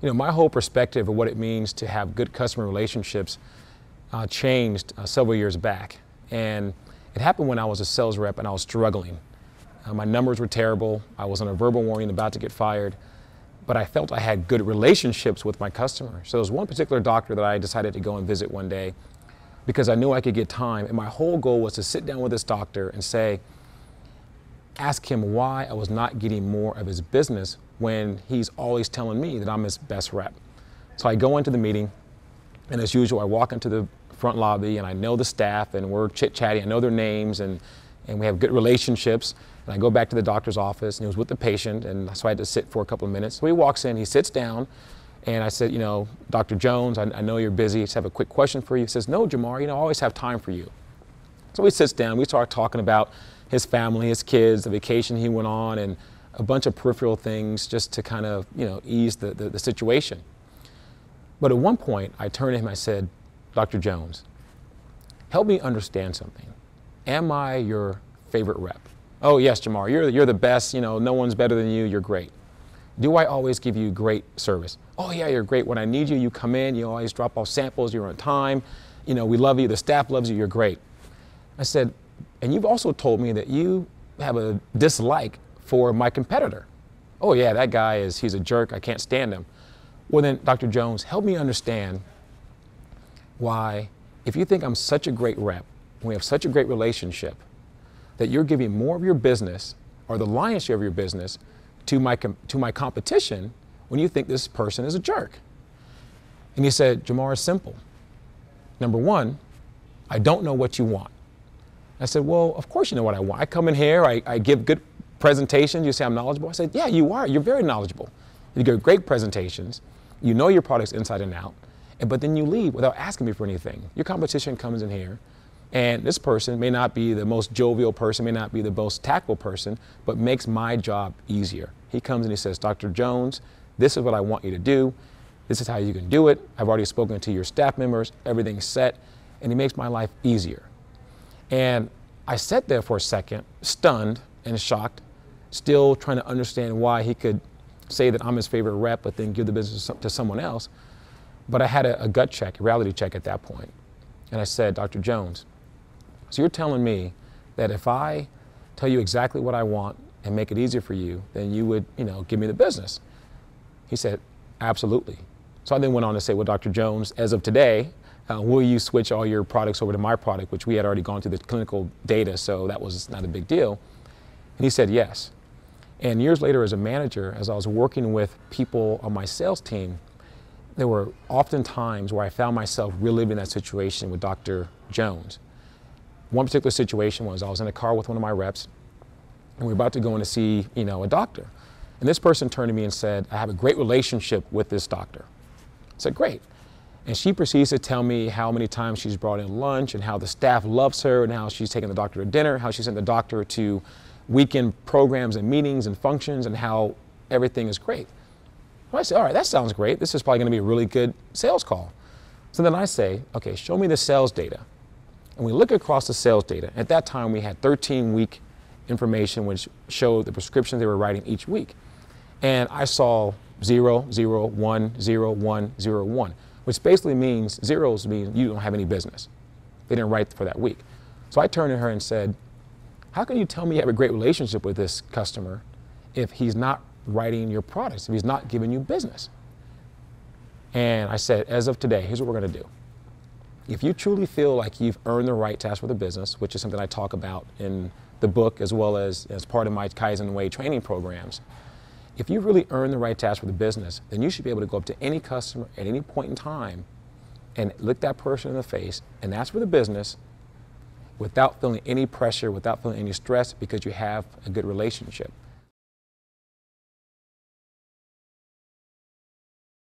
My whole perspective of what it means to have good customer relationships changed several years back. And it happened when I was a sales rep and I was struggling. My numbers were terrible. I was on a verbal warning, about to get fired. But I felt I had good relationships with my customers. So there was one particular doctor that I decided to go and visit one day because I knew I could get time. And my whole goal was to sit down with this doctor and ask him why I was not getting more of his business when he's always telling me that I'm his best rep. So I go into the meeting, and as usual, I walk into the front lobby, and I know the staff, and we're chit-chatting. I know their names, and we have good relationships. And I go back to the doctor's office, and he was with the patient, and so I had to sit for a couple of minutes. So he walks in, he sits down, and I said, Dr. Jones, I know you're busy. I just have a quick question for you. He says, no, Jamar, I always have time for you. So he sits down, we start talking about his family, his kids, the vacation he went on, and a bunch of peripheral things just to kind of, ease the situation. But at one point, I turned to him and I said, Dr. Jones, help me understand something. Am I your favorite rep? Oh, yes, Jamar, you're the best. No one's better than you. You're great. Do I always give you great service? Oh, yeah, you're great. When I need you, you come in. You always drop off samples. You're on time. We love you. The staff loves you. You're great. I said, and you've also told me that you have a dislike for my competitor. Oh, yeah, that guy he's a jerk. I can't stand him. Well, then, Dr. Jones, help me understand why, if you think I'm such a great rep, we have such a great relationship, that you're giving more of your business, or the lion's share of your business, to my competition when you think this person is a jerk. And he said, Jamar, it's simple. Number one, I don't know what you want. I said, well, of course you know what I want. I come in here, I give good presentations. You say I'm knowledgeable. I said, yeah, you are. You're very knowledgeable. You give great presentations. You know your products inside and out. But then you leave without asking me for anything. Your competition comes in here, and this person may not be the most jovial person, may not be the most tactful person, but makes my job easier. He comes and he says, Dr. Jones, this is what I want you to do. This is how you can do it. I've already spoken to your staff members. Everything's set. And he makes my life easier. And I sat there for a second, stunned and shocked, still trying to understand why he could say that I'm his favorite rep, but then give the business to someone else. But I had a gut check, a reality check at that point. And I said, Dr. Jones, so you're telling me that if I tell you exactly what I want and make it easier for you, then you would, give me the business? He said, absolutely. So I then went on to say, well, Dr. Jones, as of today, will you switch all your products over to my product, which we had already gone through the clinical data, so that was not a big deal. And he said yes. And years later, as a manager, as I was working with people on my sales team, there were often times where I found myself reliving that situation with Dr. Jones. One particular situation was I was in a car with one of my reps, and we were about to go in to see, a doctor. And this person turned to me and said, I have a great relationship with this doctor. I said, great. And she proceeds to tell me how many times she's brought in lunch and how the staff loves her and how she's taken the doctor to dinner, how she sent the doctor to weekend programs and meetings and functions and how everything is great. Well, I say, all right, that sounds great. This is probably going to be a really good sales call. So then I say, okay, show me the sales data. And we look across the sales data. At that time, we had 13-week information which showed the prescriptions they were writing each week. And I saw 0, 0, 1, 0, 1, 0, 1, which basically means zeros mean you don't have any business. They didn't write for that week. So I turned to her and said, how can you tell me you have a great relationship with this customer if he's not writing your products, if he's not giving you business? And I said, as of today, here's what we're going to do. If you truly feel like you've earned the right to ask for the business, which is something I talk about in the book as well as part of my Kaizen Way training programs, if you really earn the right to ask for the business, then you should be able to go up to any customer at any point in time and look that person in the face and ask for the business without feeling any pressure, without feeling any stress, because you have a good relationship.